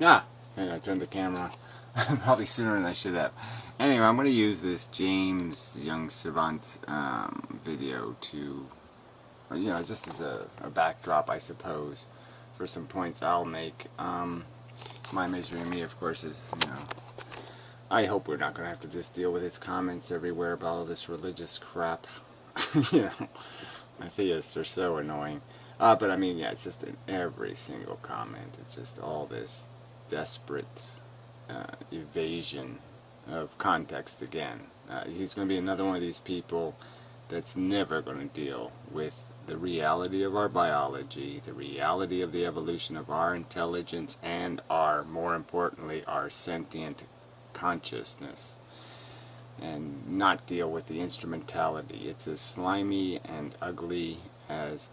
Ah, I turned the camera on. Probably sooner than I should have. Anyway, I'm going to use this James Young Savant video to, just as a backdrop, I suppose, for some points I'll make. My misery and me, of course, is, I hope we're not going to have to just deal with his comments everywhere about all this religious crap. My theists are so annoying. But I mean, yeah, it's just in every single comment. It's just all this desperate evasion of context again. He's going to be another one of these people that's never going to deal with the reality of our biology, the reality of the evolution of our intelligence, and more importantly, our sentient consciousness, and not deal with the instrumentality. It's as slimy and ugly as,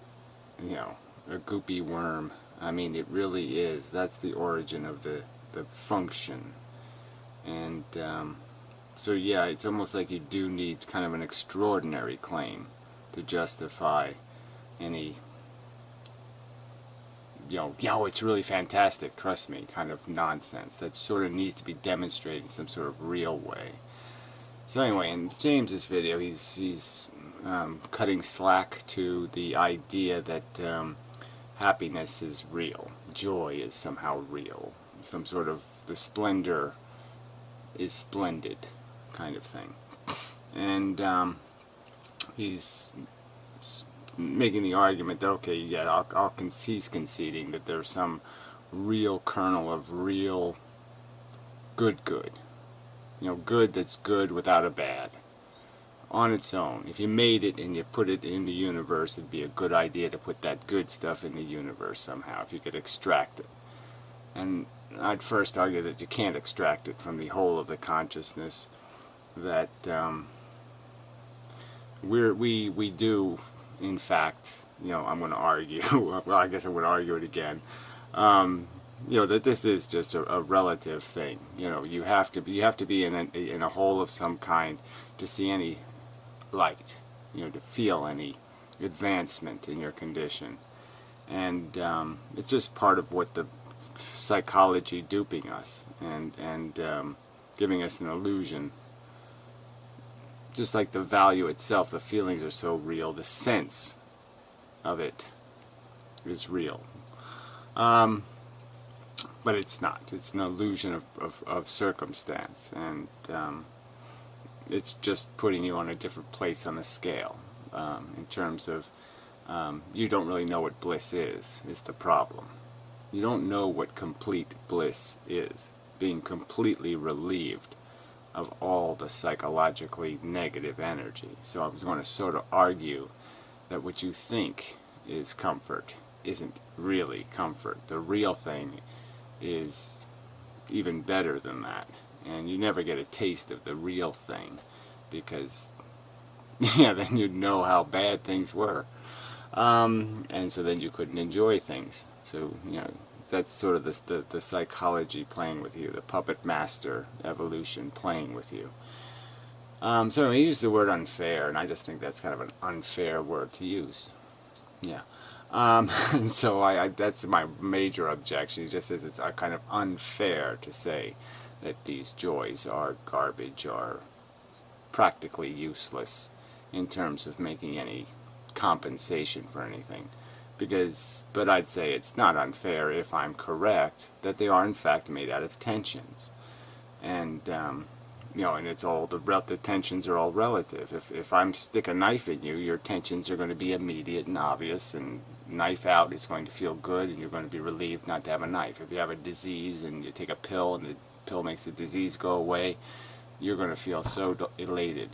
a goopy worm. I mean, it really is. That's the origin of the function. And so yeah, it's almost like you do need kind of an extraordinary claim to justify any, it's really fantastic, trust me, kind of nonsense that sort of needs to be demonstrated in some sort of real way. So anyway, in James's video, he's cutting slack to the idea that happiness is real, joy is somehow real, some sort of the splendor is splendid kind of thing. And he's making the argument that, okay, yeah, he's conceding that there's some real kernel of real good. Good that's good without a bad. On its own. If you made it and you put it in the universe, it'd be a good idea to put that good stuff in the universe somehow, if you could extract it. And I'd first argue that you can't extract it from the whole of the consciousness, that we do, in fact, I'm going to argue, well, I guess I would argue it again, that this is just a relative thing. You have to be in a hole of some kind to see any light, to feel any advancement in your condition. And it's just part of what the psychology duping us and giving us an illusion. Just like the value itself, the feelings are so real, the sense of it is real. But it's not. It's an illusion of circumstance, and it's just putting you on a different place on the scale, in terms of you don't really know what bliss is the problem. You don't know what complete bliss is, being completely relieved of all the psychologically negative energy. So I was going to sort of argue that what you think is comfort isn't really comfort. The real thing is even better than that. And you never get a taste of the real thing, because then you'd know how bad things were. And so then you couldn't enjoy things. So, that's sort of the psychology playing with you, the puppet master evolution playing with you. So I use the word unfair, and I just think that's kind of an unfair word to use. Yeah. And so that's my major objection. It just says it's kind of unfair to say that these joys are garbage, are practically useless in terms of making any compensation for anything. But I'd say it's not unfair if I'm correct that they are in fact made out of tensions. And and it's all the tensions are all relative. If I'm stick a knife in you, your tensions are going to be immediate and obvious, and knife out is going to feel good, and you're going to be relieved not to have a knife. If you have a disease and you take a pill and the pill makes the disease go away, you're going to feel so elated.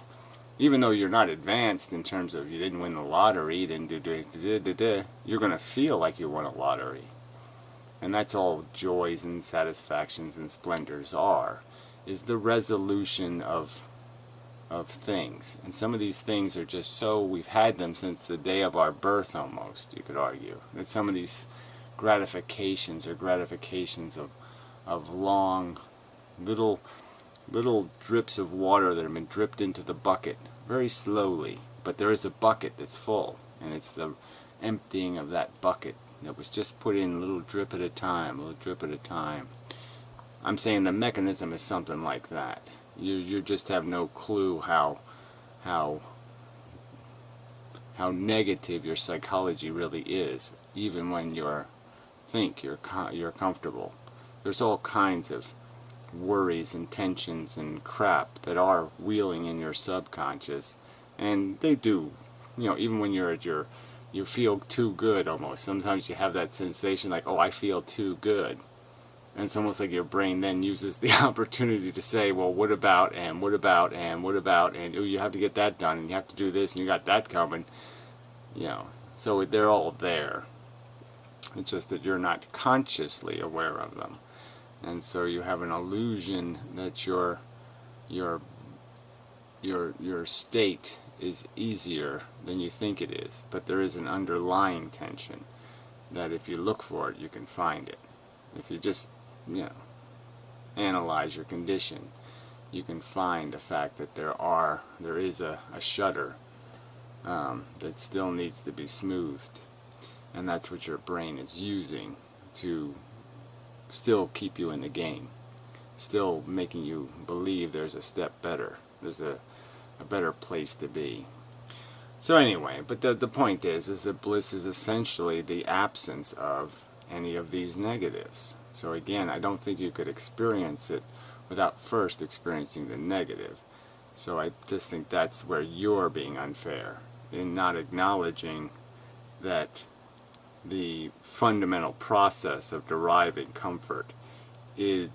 Even though you're not advanced in terms of you didn't win the lottery, you didn't you're going to feel like you won a lottery. And that's all joys and satisfactions and splendors is the resolution of things. And some of these things are just so, we've had them since the day of our birth almost, you could argue. That some of these gratifications are gratifications of long, little drips of water that have been dripped into the bucket very slowly, but there is a bucket that's full, and it's the emptying of that bucket that was just put in a little drip at a time, I'm saying the mechanism is something like that. You just have no clue how negative your psychology really is, even when you're comfortable. There's all kinds of worries and tensions and crap that are wheeling in your subconscious, and they do, even when you're at you feel too good almost. Sometimes you have that sensation like, oh, I feel too good. And it's almost like your brain then uses the opportunity to say, well, what about, and what about, and what about, and oh, you have to get that done, and you have to do this, and you got that coming. So they're all there. It's just that you're not consciously aware of them. And so you have an illusion that your state is easier than you think it is. But there is an underlying tension that if you look for it, you can find it. If you just, analyze your condition, you can find the fact that there is a shutter that still needs to be smoothed. And that's what your brain is using to still keep you in the game, still making you believe there's a step better, there's a better place to be. So anyway, but the point is that bliss is essentially the absence of any of these negatives. So again, I don't think you could experience it without first experiencing the negative. So I just think that's where you're being unfair, in not acknowledging that the fundamental process of deriving comfort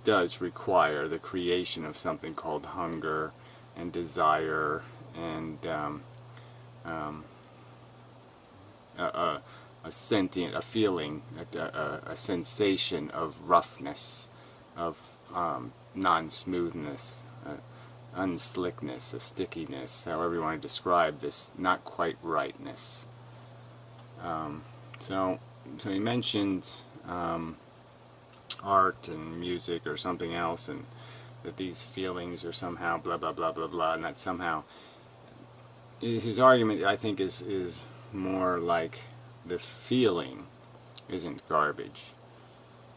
does require the creation of something called hunger and desire and a sentient, a feeling, a sensation of roughness, of non-smoothness, unslickness, a stickiness, however you want to describe this not quite rightness. So you mentioned art and music or something else, and that these feelings are somehow blah blah blah blah blah, and that somehow his argument, I think, is more like the feeling isn't garbage,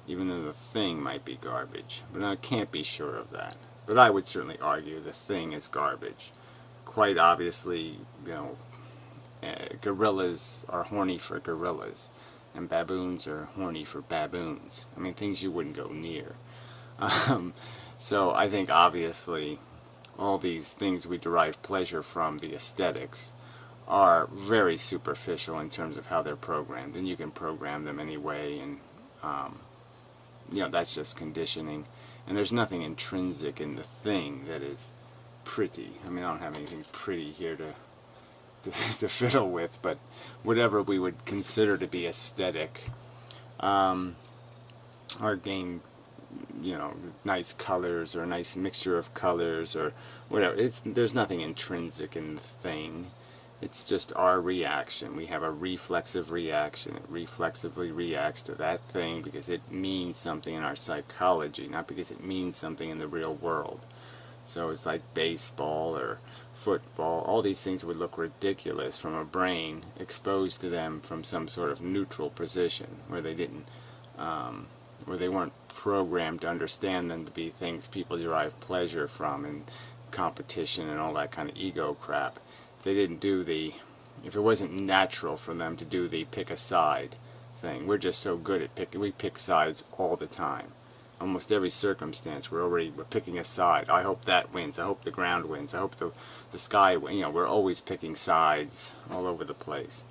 even though the thing might be garbage. But I can't be sure of that. But I would certainly argue the thing is garbage. Quite obviously, gorillas are horny for gorillas, and baboons are horny for baboons. I mean, things you wouldn't go near. So I think obviously all these things we derive pleasure from, the aesthetics, are very superficial in terms of how they're programmed, and you can program them anyway, and that's just conditioning. And there's nothing intrinsic in the thing that is pretty. I mean, I don't have anything pretty here to fiddle with, but whatever we would consider to be aesthetic, are gained, nice colors or a nice mixture of colors or whatever. There's nothing intrinsic in the thing. It's just our reaction. We have a reflexive reaction. It reflexively reacts to that thing because it means something in our psychology, not because it means something in the real world. So it's like baseball or football. All these things would look ridiculous from a brain exposed to them from some sort of neutral position where they didn't, where they weren't programmed to understand them to be things people derive pleasure from, and competition and all that kind of ego crap. They didn't do if it wasn't natural for them to do the pick a side thing. We're just so good at we pick sides all the time. Almost every circumstance we're picking a side. I hope that wins. I hope the ground wins. I hope the sky wins. We're always picking sides all over the place.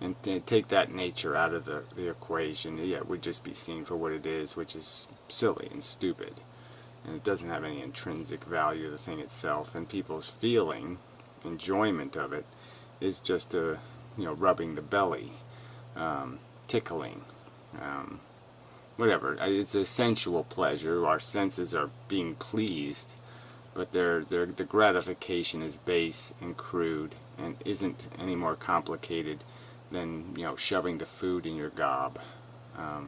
And take that nature out of the equation, it would just be seen for what it is, which is silly and stupid. And it doesn't have any intrinsic value, the thing itself. And people's feeling, enjoyment of it, is just rubbing the belly, tickling, whatever. It's a sensual pleasure. Our senses are being pleased, but the gratification is base and crude and isn't any more complicated than shoving the food in your gob.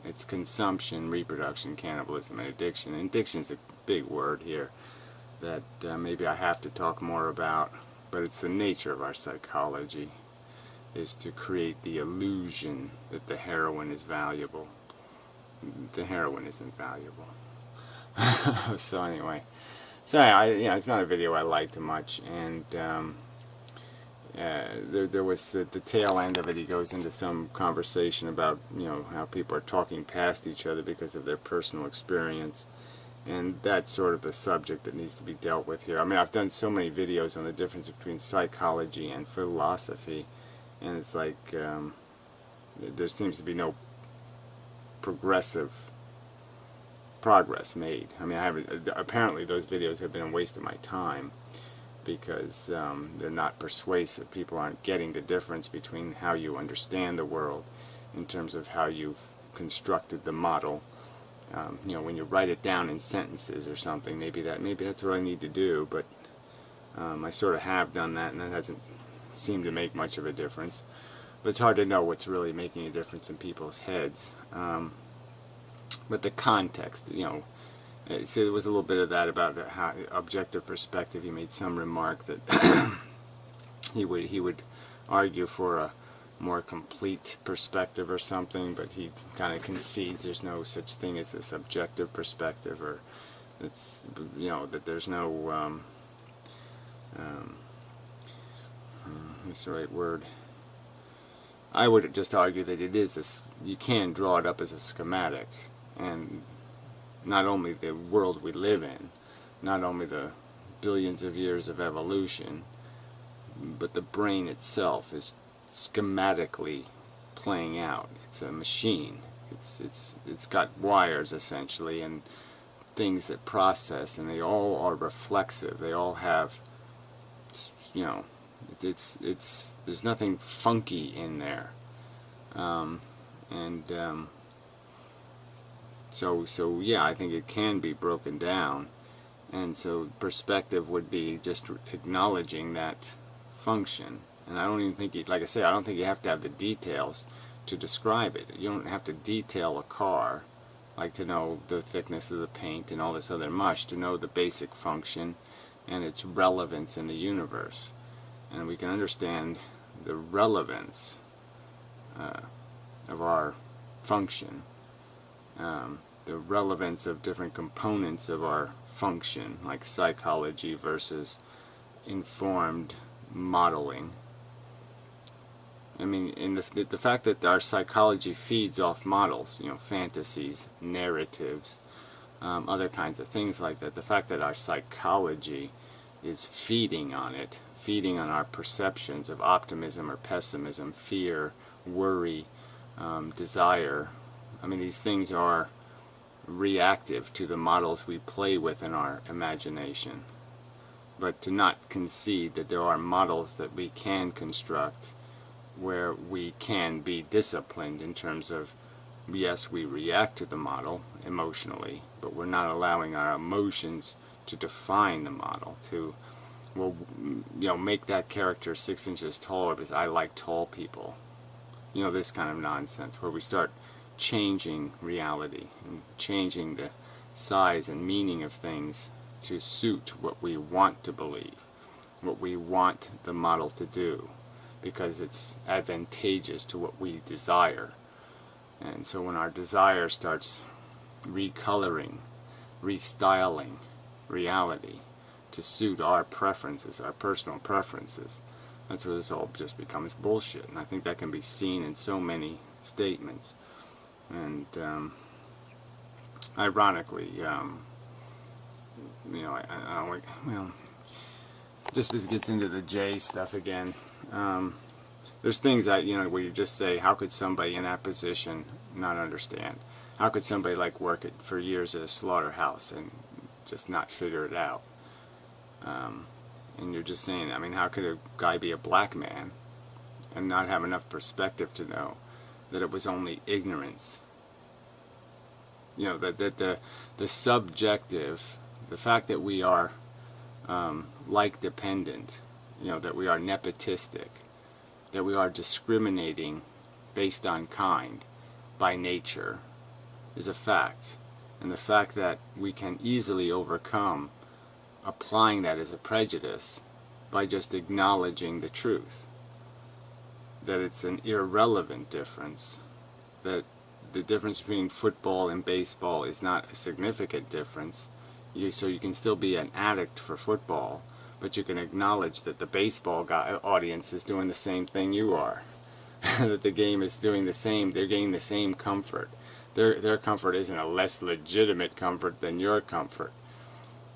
It's consumption, reproduction, cannibalism, and addiction. And addiction is a big word here that maybe I have to talk more about, but it's the nature of our psychology, is to create the illusion that the heroin is valuable. The heroin isn't valuable. So anyway, yeah, it's not a video I liked much, and there was the tail end of it. He goes into some conversation about, you know, how people are talking past each other because of their personal experience, and that's sort of the subject that needs to be dealt with here. I mean, I've done so many videos on the difference between psychology and philosophy, and it's like there seems to be no progress made. I mean, apparently those videos have been a waste of my time, because they're not persuasive. People aren't getting the difference between how you understand the world in terms of how you've constructed the model. You know, when you write it down in sentences or something, maybe that's what I need to do, but I sort of have done that, and that hasn't seemed to make much of a difference. But it's hard to know what's really making a difference in people's heads. But the context, you know, so there was a little bit of that about how objective perspective. He made some remark that he would argue for a more complete perspective or something, but he kind of concedes there's no such thing as this objective perspective, or it's, you know, that there's no what's the right word? I would just argue that it is you can draw it up as a schematic, and not only the world we live in, not only the billions of years of evolution, but the brain itself is schematically playing out. It's a machine. It's got wires essentially, and things that process, and they all are reflexive. They all have, you know, there's nothing funky in there, So yeah, I think it can be broken down, and so perspective would be just acknowledging that function. And I don't even think like I say, I don't think you have to have the details to describe it. You don't have to detail a car, like to know the thickness of the paint and all this other mush, to know the basic function and its relevance in the universe. And we can understand the relevance of our function, the relevance of different components of our function, like psychology versus informed modeling. I mean, in the fact that our psychology feeds off models, you know, fantasies, narratives, other kinds of things like that, the fact that our psychology is feeding on it, feeding on our perceptions of optimism or pessimism, fear, worry, desire. I mean, these things are reactive to the models we play with in our imagination. But to not concede that there are models that we can construct where we can be disciplined in terms of, yes, we react to the model emotionally, but we're not allowing our emotions to define the model, to, well, you know, make that character 6 inches taller because I like tall people. You know, this kind of nonsense, where we start changing reality and changing the size and meaning of things to suit what we want to believe, what we want the model to do, because it's advantageous to what we desire. And so when our desire starts recoloring, restyling reality to suit our preferences, our personal preferences, that's where this all just becomes bullshit. And I think that can be seen in so many statements. And ironically, you know, well, just as it gets into the J stuff again, there's things that, you know, where you just say, how could somebody in that position not understand? How could somebody like work for years at a slaughterhouse and just not figure it out? And you're just saying, I mean, how could a guy be a black man and not have enough perspective to know that it was only ignorance? You know, that the subjective, the fact that we are like dependent, you know, that we are nepotistic, that we are discriminating based on kind by nature, is a fact. And the fact that we can easily overcome applying that as a prejudice by just acknowledging the truth, that it's an irrelevant difference, that the difference between football and baseball is not a significant difference. So you can still be an addict for football, but you can acknowledge that the baseball audience is doing the same thing you are. That the game is doing the same. They're getting the same comfort. Their comfort isn't a less legitimate comfort than your comfort.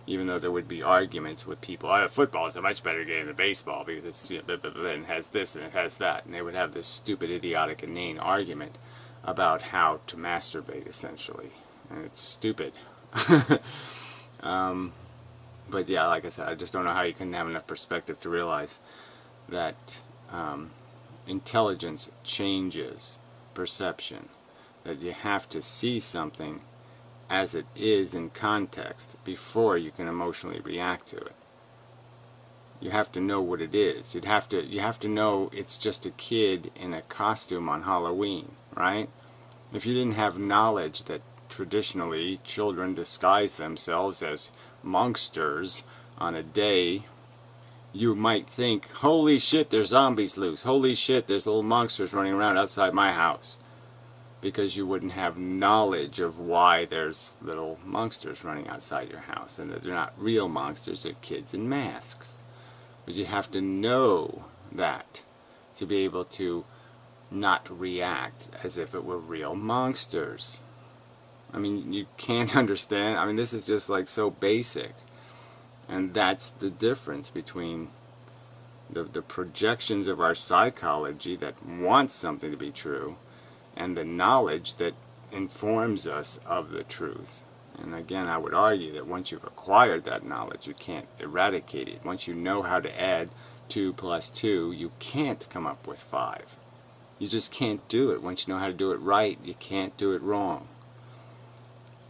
Even though there would be arguments with people, oh, football is a much better game than baseball because it's, you know, blah, blah, blah, and it has this and it has that, and they would have this stupid, idiotic, inane argument about how to masturbate, essentially, and it's stupid. But yeah, like I said, I just don't know how you can have enough perspective to realize that intelligence changes perception, that you have to see something as it is in context before you can emotionally react to it. You have to know what it is. You have to know it's just a kid in a costume on Halloween, right? If you didn't have knowledge that traditionally children disguise themselves as monsters on a day, you might think, holy shit, there's zombies loose. Holy shit, there's little monsters running around outside my house. Because you wouldn't have knowledge of why there's little monsters running outside your house, and that they're not real monsters, they're kids in masks. But you have to know that to be able to not react as if it were real monsters. I mean, you can't understand. I mean, this is just like so basic. And that's the difference between the projections of our psychology that wants something to be true and the knowledge that informs us of the truth. And again, I would argue that once you've acquired that knowledge, you can't eradicate it. Once you know how to add 2 plus 2, you can't come up with 5. You just can't do it. Once you know how to do it right, you can't do it wrong.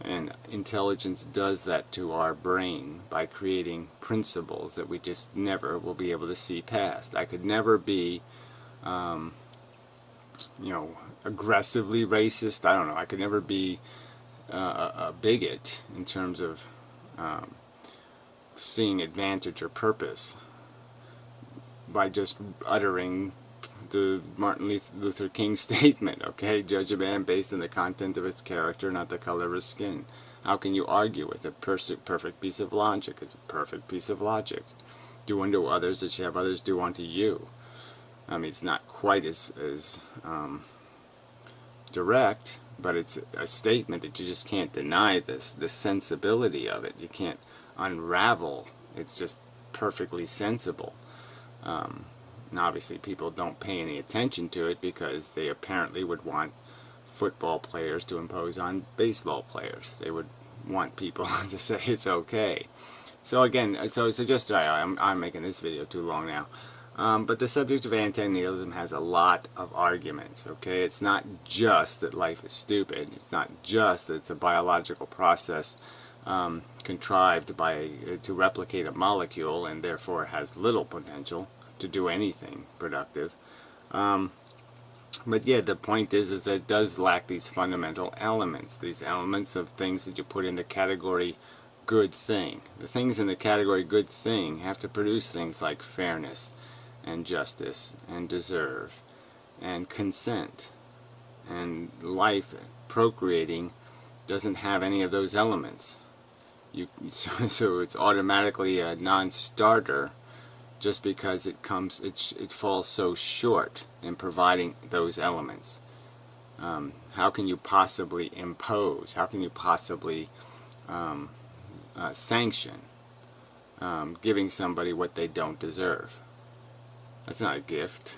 And intelligence does that to our brain by creating principles that we just never will be able to see past. I could never be, aggressively racist. I don't know. I could never be a bigot in terms of seeing advantage or purpose by just uttering the Martin Luther King statement, okay? Judge a man based on the content of his character, not the color of his skin. How can you argue with a perfect piece of logic? It's a perfect piece of logic. Do unto others as you have others do unto you. I mean, it's not quite as direct, but it's a statement that you just can't deny the sensibility of it. You can't unravel. It's just perfectly sensible. And obviously people don't pay any attention to it because they apparently would want football players to impose on baseball players. They would want people to say it's okay. So again, I'm making this video too long now. But the subject of anti-natalism has a lot of arguments, okay? It's not just that life is stupid. It's not just that it's a biological process contrived to replicate a molecule and therefore has little potential to do anything productive. But yeah, the point is that it does lack these fundamental elements, these elements of things that you put in the category good thing. The things in the category good thing have to produce things like fairness and justice and deserve and consent. And life, procreating, doesn't have any of those elements. So it's automatically a non-starter just because it falls so short in providing those elements. How can you possibly impose? How can you possibly sanction giving somebody what they don't deserve? That's not a gift.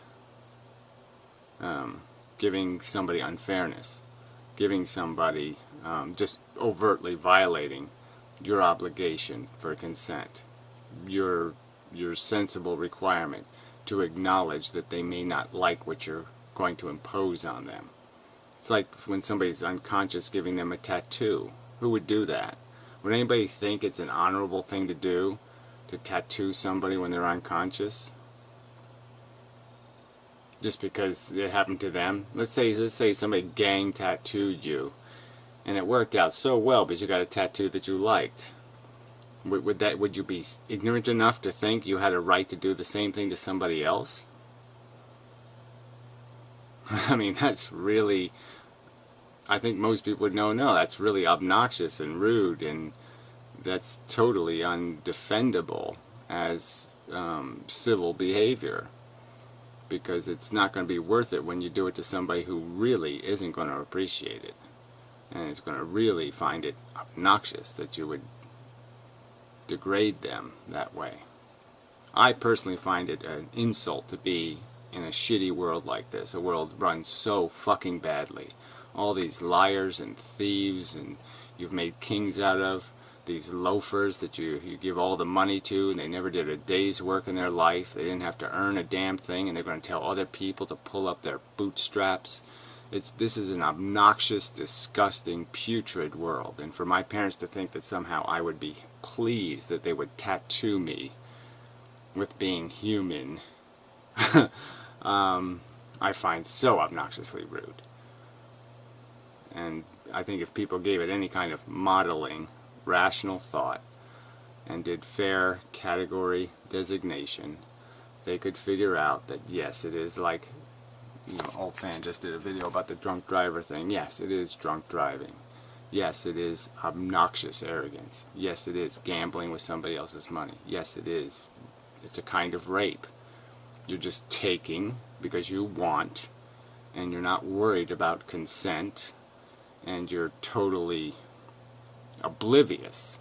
Giving somebody unfairness, giving somebody just overtly violating your obligation for consent, your sensible requirement to acknowledge that they may not like what you're going to impose on them. It's like when somebody's unconscious giving them a tattoo. Who would do that? Would anybody think it's an honorable thing to do, to tattoo somebody when they're unconscious? Just because it happened to them? Let's say somebody gang tattooed you, and it worked out so well because you got a tattoo that you liked. Would you be ignorant enough to think you had a right to do the same thing to somebody else? I mean, that's really I think most people would know, no, that's really obnoxious and rude, and that's totally undefendable as civil behavior, because it's not going to be worth it when you do it to somebody who really isn't going to appreciate it, and is going to really find it obnoxious that you would degrade them that way. I personally find it an insult to be in a shitty world like this, a world run so fucking badly. All these liars and thieves and you've made kings out of, these loafers that you give all the money to, and they never did a day's work in their life. They didn't have to earn a damn thing, and they're going to tell other people to pull up their bootstraps. This is an obnoxious, disgusting, putrid world. And for my parents to think that somehow I would be pleased that they would tattoo me with being human, I find so obnoxiously rude. And I think if people gave it any kind of modeling, rational thought, and did fair category designation, they could figure out that yes, it is like, Old Fan just did a video about the drunk driver thing. Yes, it is drunk driving. Yes, it is obnoxious arrogance. Yes, it is gambling with somebody else's money. Yes, it is. It's a kind of rape. You're just taking because you want, and you're not worried about consent, and you're totally oblivious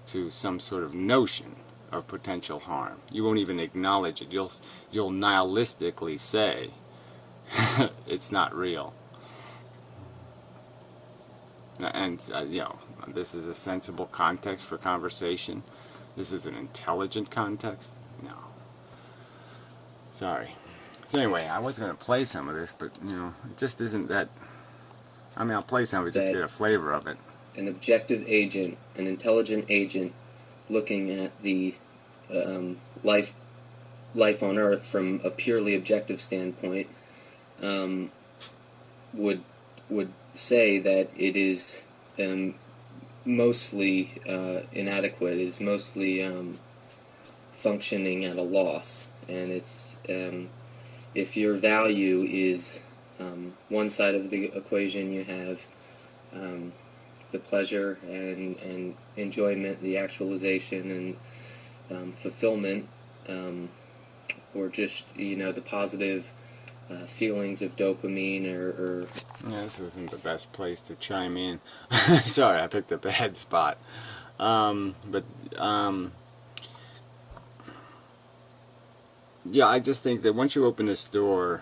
to some sort of notion of potential harm. You won't even acknowledge it. You'll nihilistically say it's not real. And this is a sensible context for conversation. This is an intelligent context. No. Sorry. So anyway, I was going to play some of this, but it just isn't that. I mean, I'll play some of it just to get a flavor of it. An objective agent, an intelligent agent, looking at the life on Earth from a purely objective standpoint, would say that it is mostly inadequate, is mostly functioning at a loss, and it's if your value is one side of the equation, you have the pleasure and enjoyment, the actualization and fulfillment, or just the positive feelings of dopamine or Yeah, this isn't the best place to chime in. Sorry, I picked a bad spot. Yeah, I just think that once you open this door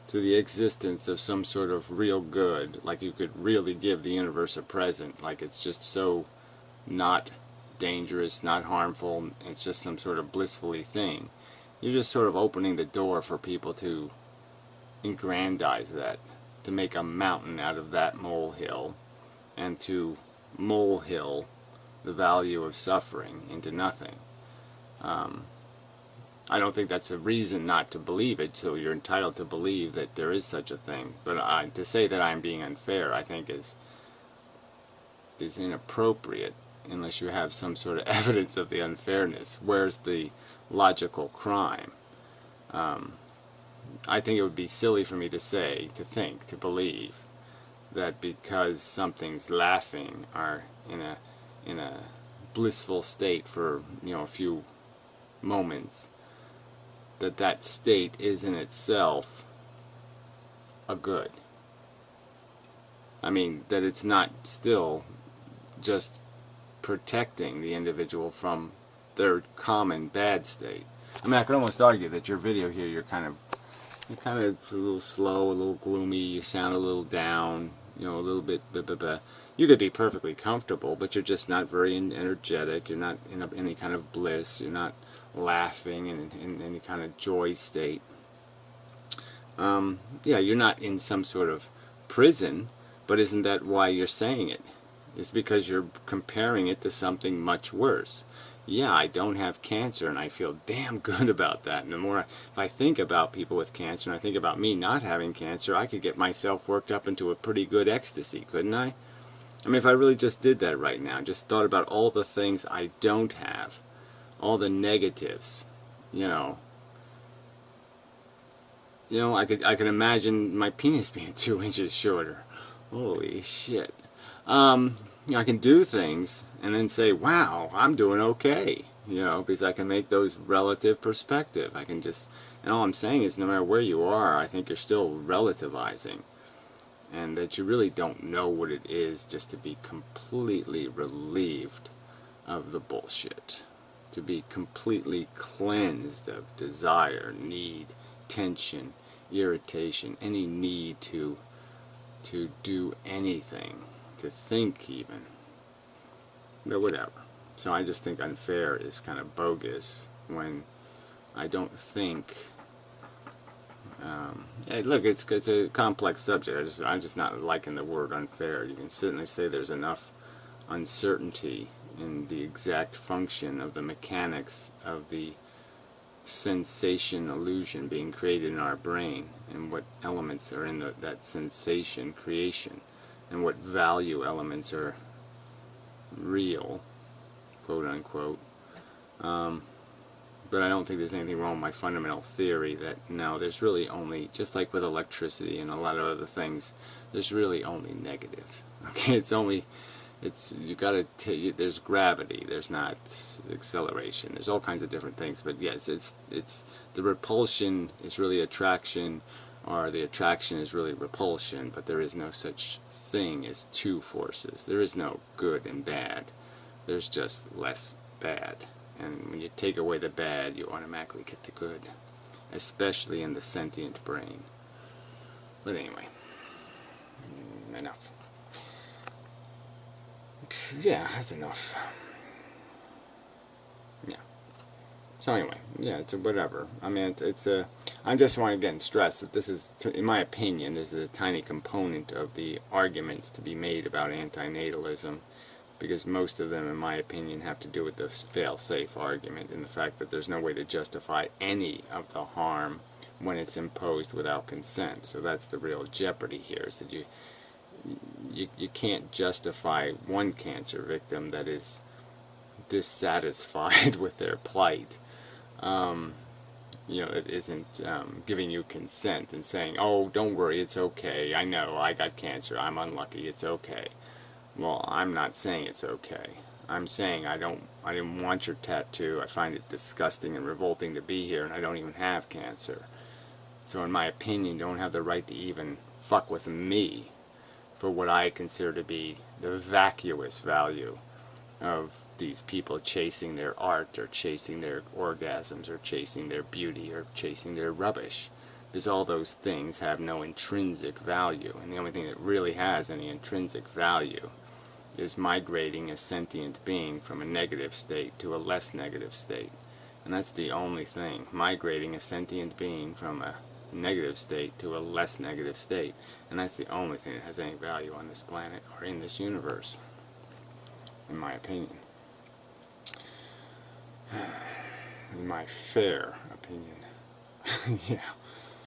to the existence of some sort of real good, like you could really give the universe a present, like it's just so not dangerous, not harmful, it's just some sort of blissfully thing, you're just sort of opening the door for people to aggrandize that, to make a mountain out of that molehill, and to molehill the value of suffering into nothing. I don't think that's a reason not to believe it, so you're entitled to believe that there is such a thing. But to say that I'm being unfair, I think is inappropriate unless you have some sort of evidence of the unfairness. Where's the logical crime? I think it would be silly for me to say, to think, to believe that because something's laughing or in a blissful state for a few moments, that state is in itself a good. I mean, that it's not still just protecting the individual from their common bad state. I mean, I could almost argue that your video here, you're kind of a little slow, a little gloomy, you sound a little down, a little bit blah, blah, blah. You could be perfectly comfortable, but you're just not very energetic, you're not in any kind of bliss, you're not laughing in any kind of joy state. Yeah, you're not in some sort of prison, but isn't that why you're saying it? It's because you're comparing it to something much worse. Yeah, I don't have cancer, and I feel damn good about that. And the more if I think about people with cancer, and I think about me not having cancer, I could get myself worked up into a pretty good ecstasy, couldn't I? I mean, if I really just did that right now, just thought about all the things I don't have, all the negatives, I could imagine my penis being 2 inches shorter, Holy shit. I can do things and then say, wow, I'm doing okay. Because I can make those relative perspective. I can just, and all I'm saying is no matter where you are, I think you're still relativizing. And that you really don't know what it is just to be completely relieved of the bullshit. To be completely cleansed of desire, need, tension, irritation, any need to do anything, to think even. But whatever. So I just think unfair is kind of bogus when I don't think. Hey, look, it's a complex subject. I'm just not liking the word unfair. You can certainly say there's enough uncertainty in the exact function of the mechanics of the sensation illusion being created in our brain, and what elements are in that sensation creation, and what value elements are real, quote unquote. But I don't think there's anything wrong with my fundamental theory that no, there's really only, just like with electricity and a lot of other things, there's really only negative. Okay, you gotta take, there's gravity, there's not acceleration, there's all kinds of different things, but yes, it's the repulsion is really attraction, or the attraction is really repulsion, but there is no such thing as two forces. There is no good and bad, there's just less bad, and when you take away the bad, you automatically get the good, especially in the sentient brain. But anyway, enough. Yeah, that's enough. Yeah. So anyway, yeah, it's a whatever. I mean, it's a. I just want to again stress that this is, in my opinion, this is a tiny component of the arguments to be made about antinatalism, because most of them, in my opinion, have to do with the fail-safe argument and the fact that there's no way to justify any of the harm when it's imposed without consent. So that's the real jeopardy here, is that you can't justify one cancer victim that is dissatisfied with their plight, that isn't giving you consent and saying, oh, don't worry, it's okay, I know, I got cancer, I'm unlucky, it's okay. Well, I'm not saying it's okay. I'm saying I didn't want your tattoo, I find it disgusting and revolting to be here, and I don't even have cancer. So in my opinion, you don't have the right to even fuck with me for what I consider to be the vacuous value of these people chasing their art, or chasing their orgasms, or chasing their beauty, or chasing their rubbish. Because all those things have no intrinsic value, and the only thing that really has any intrinsic value is migrating a sentient being from a negative state to a less negative state. And that's the only thing, migrating a sentient being from a negative state to a less negative state. And that's the only thing that has any value on this planet or in this universe, in my opinion. In my fair opinion. Yeah.